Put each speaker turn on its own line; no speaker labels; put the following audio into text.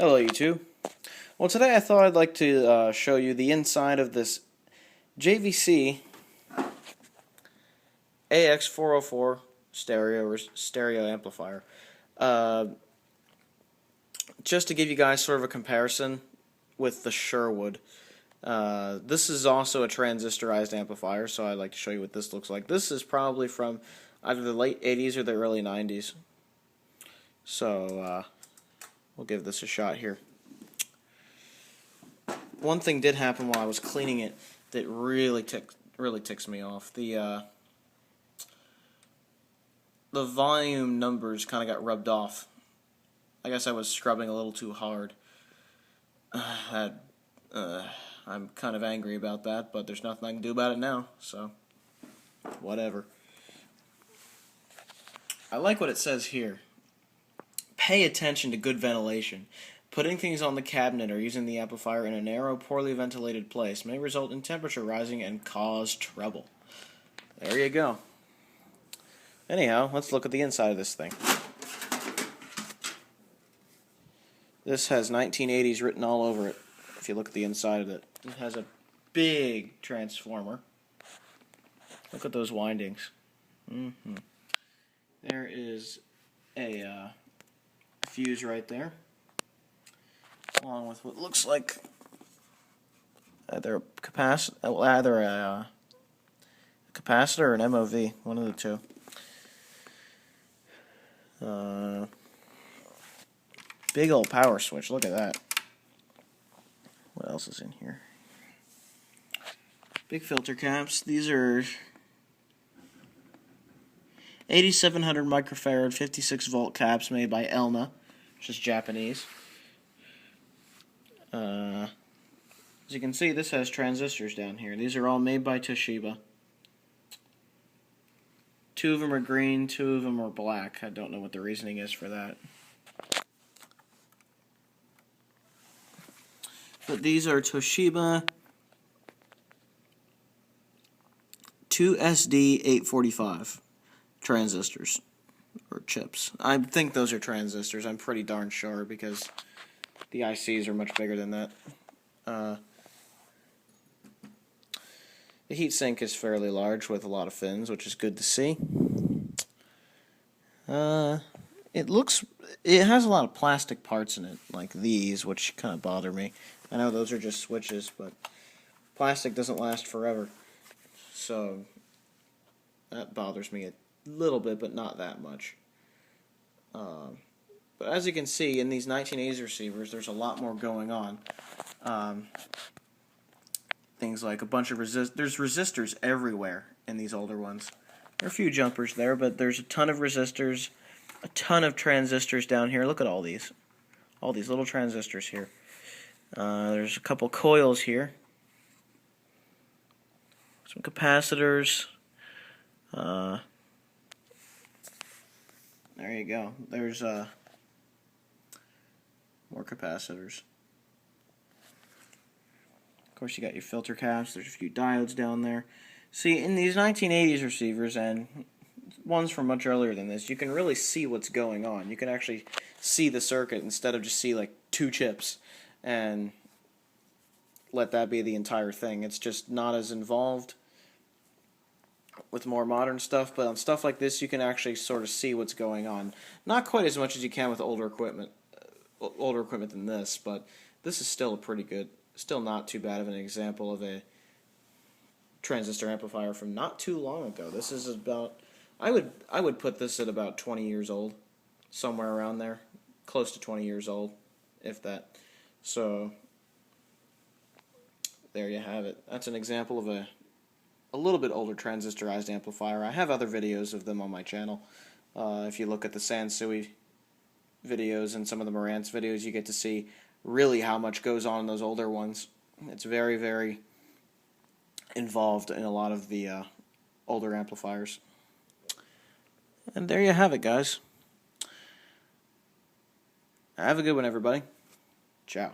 Hello YouTube. Well, today I thought I'd like to show you the inside of this JVC A-X404 stereo amplifier. Just to give you guys sort of a comparison with the Sherwood. This is also a transistorized amplifier, so I'd like to show you what this looks like. This is probably from either the late 80s or the early 90s. So we'll give this a shot here. One thing did happen while I was cleaning it that really ticks me off. The volume numbers kind of got rubbed off. I guess I was scrubbing a little too hard. I'm kind of angry about that, but there's nothing I can do about it now, so whatever. I like what it says here. Pay attention to good ventilation. Putting things on the cabinet or using the amplifier in a narrow, poorly ventilated place may result in temperature rising and cause trouble. There you go. Anyhow, let's look at the inside of this thing. This has 1980s written all over it, if you look at the inside of it. It has a big transformer. Look at those windings. There is a fuse right there, along with what looks like either a capacitor or an MOV, one of the two. Big old power switch, look at that. What else is in here? Big filter caps. These are 8700 microfarad 56 volt caps made by Elna, which is Japanese. As you can see, this has transistors down here. These are all made by Toshiba. 2 of them are green, 2 of them are black. I don't know what the reasoning is for that. But these are Toshiba 2SD845 transistors, or chips. I think those are transistors. I'm pretty darn sure because the ICs are much bigger than that. The heatsink is fairly large with a lot of fins, which is good to see. It has a lot of plastic parts in it, like these, which kind of bother me. I know those are just switches, but plastic doesn't last forever, so that bothers me a little bit, but not that much. But as you can see, in these 1980s receivers, there's a lot more going on. Things like a bunch of there's resistors everywhere in these older ones. There are a few jumpers there, but there's a ton of resistors, a ton of transistors down here. Look at all these little transistors here. There's a couple coils here, some capacitors. There you go. There's more capacitors. Of course, you got your filter caps. There's a few diodes down there. See, in these 1980s receivers and ones from much earlier than this, you can really see what's going on. You can actually see the circuit instead of just see like 2 chips and let that be the entire thing. It's just not as involved with more modern stuff, but on stuff like this you can actually sort of see what's going on. Not quite as much as you can with older equipment than this, but this is still still not too bad of an example of a transistor amplifier from not too long ago. This is about, I would put this at about 20 years old, somewhere around there, close to 20 years old, if that. So there you have it. That's an example of a little bit older transistorized amplifier. I have other videos of them on my channel. If you look at the Sansui videos and some of the Marantz videos, you get to see really how much goes on in those older ones. It's very, very involved in a lot of the older amplifiers. And there you have it, guys. Have a good one, everybody. Ciao.